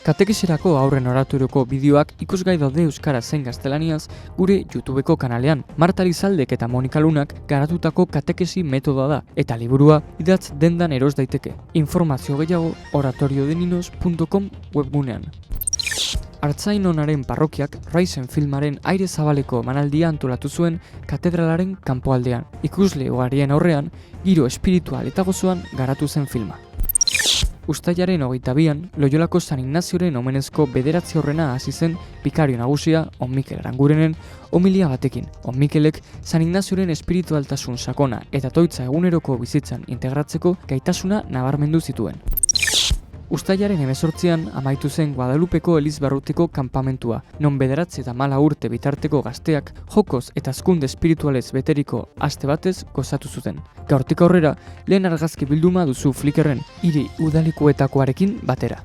Katekesirako aurren oraturuko bideoak ikusgai daude euskara zein gaztelaniaz gure YouTubeko kanalean. Marta Elizaldek eta Monika Lunak garatutako katekesi metodoa da eta liburua idatz dendan eros daiteke. Informazio gehiago oratoriodeninos.com webgunean. Artzain-Onaren parrokiak Raizen filmaren aire zabaleko emanaldia antolatu zuen katedralaren kanpoaldean. Ikusle ugarien aurrean, giro espiritual eta gozoan garatu zen filma. Uztailaren 22an, Loiolako San Ignazioren omenezko 9 aurrena hasi zen bikario nagusia On Mikel Arangurenen homilia batekin. On Mikelek San Ignazioren espiritualtasun sakona eta toitza eguneroko bizitzan integratzeko gaitasuna nabarmendu zituen. Uztailaren 18an amaitu zen Guadalupeko Elizbarrutiko kanpamentua, non 9 eta 14 urte bitarteko gazteak jokoz eta hazkunde espiritualez beteriko aste batez gozatu zuten. Gaurtik aurrera, lehen argazki bilduma duzu Flickrren hiri udalekuetakoarekin batera.